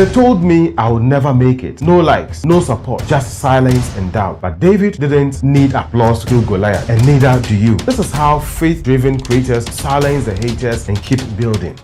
They told me I would never make it. No likes, no support, just silence and doubt. But David didn't need applause to kill Goliath, and neither do you. This is how faith-driven creators silence the haters and keep building.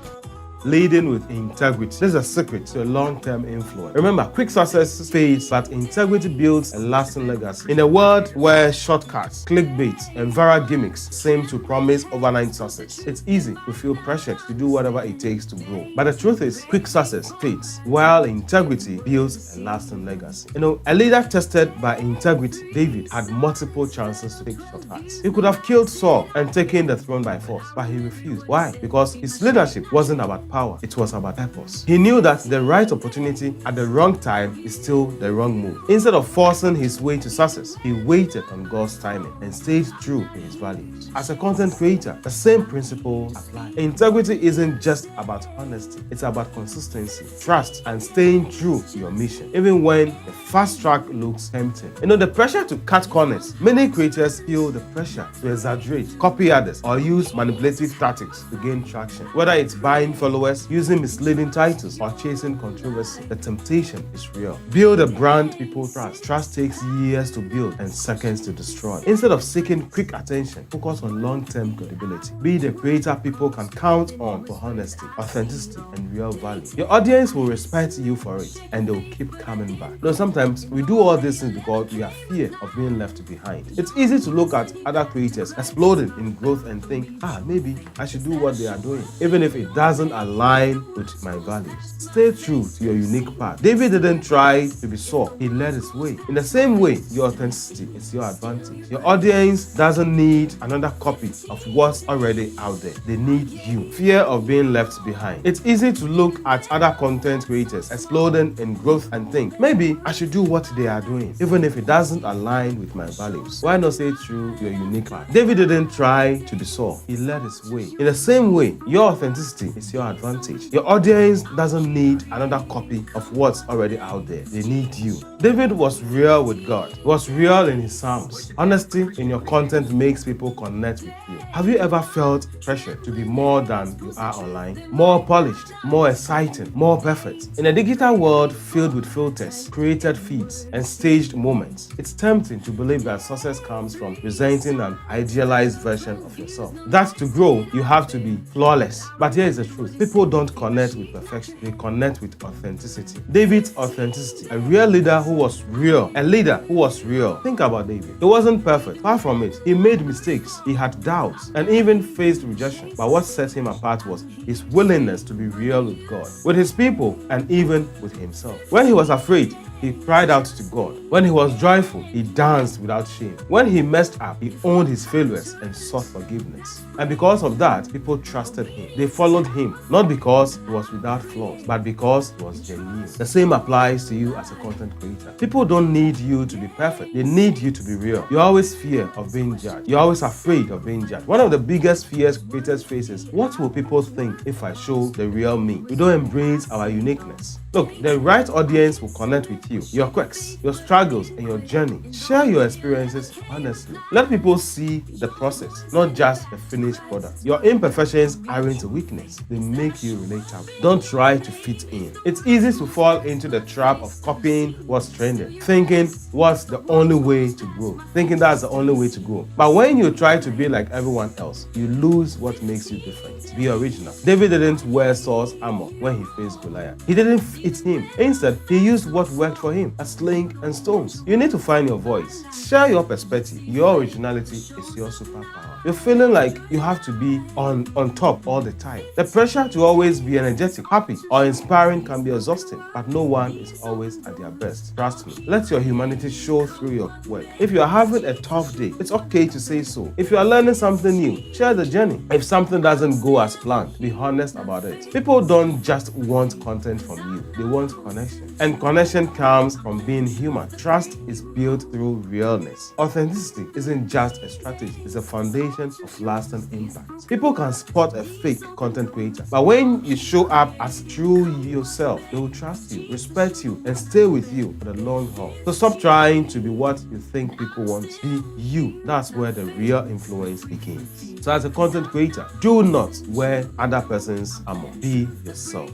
Leading with integrity. This is a secret to a long-term influence. Remember, quick success fades, but integrity builds a lasting legacy. In a world where shortcuts, clickbait, and viral gimmicks seem to promise overnight success, it's easy to feel pressured to do whatever it takes to grow. But the truth is, quick success fades, while integrity builds a lasting legacy. A leader tested by integrity, David, had multiple chances to take shortcuts. He could have killed Saul and taken the throne by force, but he refused. Why? Because his leadership wasn't about power, it was about purpose. He knew that the right opportunity at the wrong time is still the wrong move. Instead of forcing his way to success, he waited on God's timing and stayed true to his values. As a content creator, the same principles apply. Integrity isn't just about honesty, it's about consistency, trust, and staying true to your mission, even when the fast track looks tempting. The pressure to cut corners. Many creators feel the pressure to exaggerate, copy others, or use manipulative tactics to gain traction. Whether it's buying followers, using misleading titles, or chasing controversy, the temptation is real. Build a brand people trust. Trust takes years to build and seconds to destroy. Instead of seeking quick attention, focus on long-term credibility. Be the creator people can count on for honesty, authenticity, and real value. Your audience will respect you for it, and they'll keep coming back. Sometimes we do all these things because we have fear of being left behind. It's easy to look at other creators exploding in growth and think, maybe I should do what they are doing, even if it doesn't align with my values. Stay true to your unique path. David didn't try to be Saul, he led his way. In the same way, your authenticity is your advantage. Your audience doesn't need another copy of what's already out there. They need you. Fear of being left behind. It's easy to look at other content creators exploding in growth and think, maybe I should do what they are doing, even if it doesn't align with my values. Why not stay true to your unique path? David didn't try to be Saul, he led his way. In the same way, your authenticity is your advantage. Your audience doesn't need another copy of what's already out there. They need you. David was real with God. He was real in his Psalms. Honesty in your content makes people connect with you. Have you ever felt pressure to be more than you are online? More polished, more exciting, more perfect? In a digital world filled with filters, created feeds, and staged moments, it's tempting to believe that success comes from presenting an idealized version of yourself. That to grow, you have to be flawless. But here is the truth. People don't connect with perfection, they connect with authenticity. David's authenticity, a real leader who was real, a leader who was real. Think about David. He wasn't perfect. Far from it. He made mistakes, he had doubts, and even faced rejection. But what set him apart was his willingness to be real with God, with his people, and even with himself. When he was afraid, he cried out to God. When he was joyful, he danced without shame. When he messed up, he owned his failures and sought forgiveness. And because of that, people trusted him. They followed him, not because he was without flaws, but because he was genuine. The same applies to you as a content creator. People don't need you to be perfect. They need you to be real. You always fear of being judged. You're always afraid of being judged. One of the biggest fears creators face is, what will people think if I show the real me? We don't embrace our uniqueness. Look, the right audience will connect with you, your quirks, your struggles, and your journey. Share your experiences honestly. Let people see the process, not just the finished product. Your imperfections aren't a weakness. They make you relatable. Don't try to fit in. It's easy to fall into the trap of copying what's trending, thinking what's the only way to grow, thinking that's the only way to grow. But when you try to be like everyone else, you lose what makes you different. Be original. David didn't wear Saul's armor when he faced Goliath. He didn't fit him. Instead, he used what worked for him, a sling and stones. You need to find your voice. Share your perspective. Your originality is your superpower. You're feeling like you have to be on top all the time. The pressure to always be energetic, happy, or inspiring can be exhausting, but no one is always at their best. Trust me. Let your humanity show through your work. If you're having a tough day, it's okay to say so. If you are learning something new, share the journey. If something doesn't go as planned, be honest about it. People don't just want content from you. They want connection. And connection comes comes from being human. Trust is built through realness. Authenticity isn't just a strategy, it's a foundation of lasting impact. People can spot a fake content creator, but when you show up as true yourself, they will trust you, respect you, and stay with you for the long haul. So stop trying to be what you think people want. Be you. That's where the real influence begins. So as a content creator, do not wear other person's armor. Be yourself.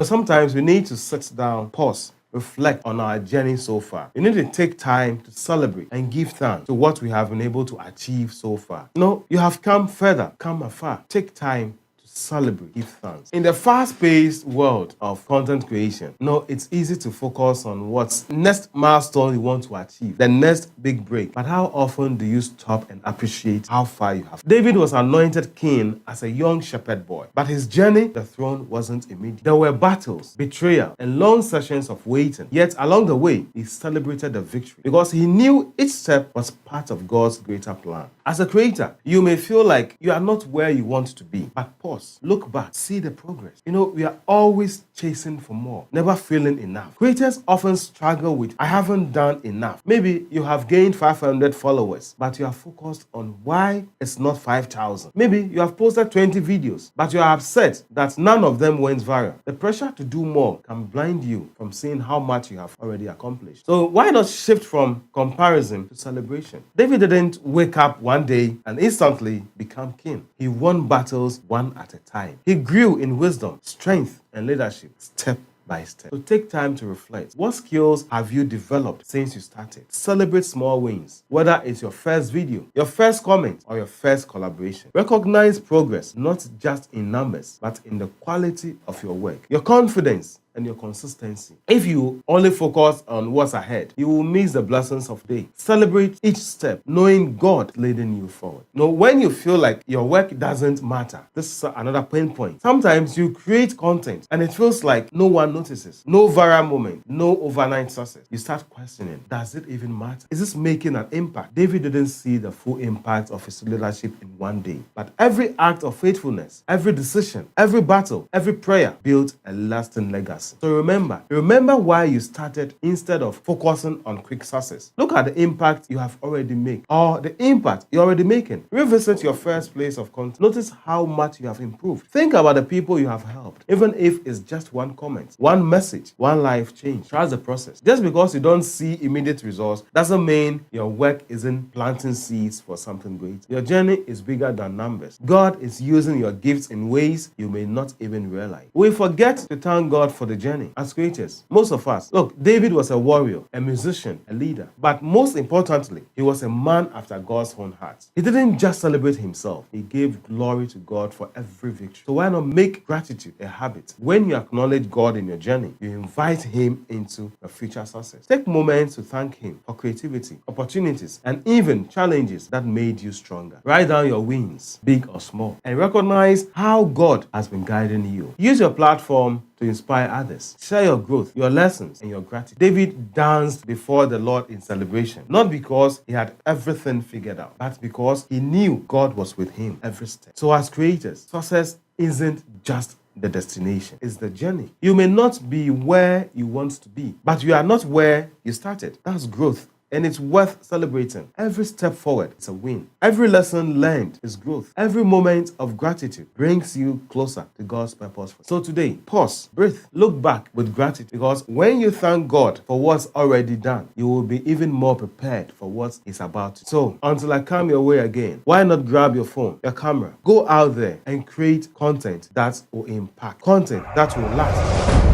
Sometimes we need to sit down, pause, reflect on our journey so far. You need to take time to celebrate and give thanks to what we have been able to achieve so far. You have come further, come afar. Take time to celebrate, give thanks. In the fast-paced world of content creation, it's easy to focus on what's next milestone you want to achieve, the next big break. But how often do you stop and appreciate how far you have? David was anointed king as a young shepherd boy, but his journey to the throne wasn't immediate. There were battles, betrayal, and long sessions of waiting. Yet along the way, he celebrated the victory because he knew each step was part of God's greater plan. As a creator, you may feel like you are not where you want to be, but pause, look back, see the progress. We are always chasing for more, never feeling enough. Creators often struggle with, I haven't done enough. Maybe you have gained 500 followers, but you are focused on why it's not 5,000. Maybe you have posted 20 videos, but you are upset that none of them went viral. The pressure to do more can blind you from seeing how much you have already accomplished. So why not shift from comparison to celebration? David didn't wake up one day and instantly become king. He won battles one at a time. He grew in wisdom, strength, and leadership step by step. So take time to reflect. What skills have you developed since you started? Celebrate small wins, whether it's your first video, your first comment, or your first collaboration. Recognize progress, not just in numbers, but in the quality of your work, your confidence, and your consistency. If you only focus on what's ahead, you will miss the blessings of day. Celebrate each step, knowing God leading you forward. When you feel like your work doesn't matter, this is another pain point. Sometimes you create content and it feels like no one notices. No viral moment, no overnight success. You start questioning, does it even matter? Is this making an impact? David didn't see the full impact of his leadership in one day, but every act of faithfulness, every decision, every battle, every prayer built a lasting legacy. So remember why you started instead of focusing on quick success. Look at the impact you have already made or the impact you're already making. Revisit your first place of content. Notice how much you have improved. Think about the people you have helped, even if it's just one comment, one message, one life change. Trust the process. Just because you don't see immediate results doesn't mean your work isn't planting seeds for something great. Your journey is bigger than numbers. God is using your gifts in ways you may not even realize. We forget to thank God for the journey. As creators, most of us, David was a warrior, a musician, a leader, but most importantly, he was a man after God's own heart. He didn't just celebrate himself, he gave glory to God for every victory. So why not make gratitude a habit? When you acknowledge God in your journey, you invite him into your future success. Take moments to thank him for creativity, opportunities, and even challenges that made you stronger. Write down your wins, big or small, and recognize how God has been guiding you. Use your platform to inspire others. Share your growth, your lessons, and your gratitude. David danced before the Lord in celebration, not because he had everything figured out, but because he knew God was with him every step. So as creators, success isn't just the destination, it's the journey. You may not be where you want to be, but you are not where you started. That's growth. And it's worth celebrating. Every step forward is a win. Every lesson learned is growth. Every moment of gratitude brings you closer to God's purpose. So today, pause, breathe, look back with gratitude, because when you thank God for what's already done, you will be even more prepared for what is about to. So until I come your way again, why not grab your phone, your camera, go out there and create content that will impact, content that will last.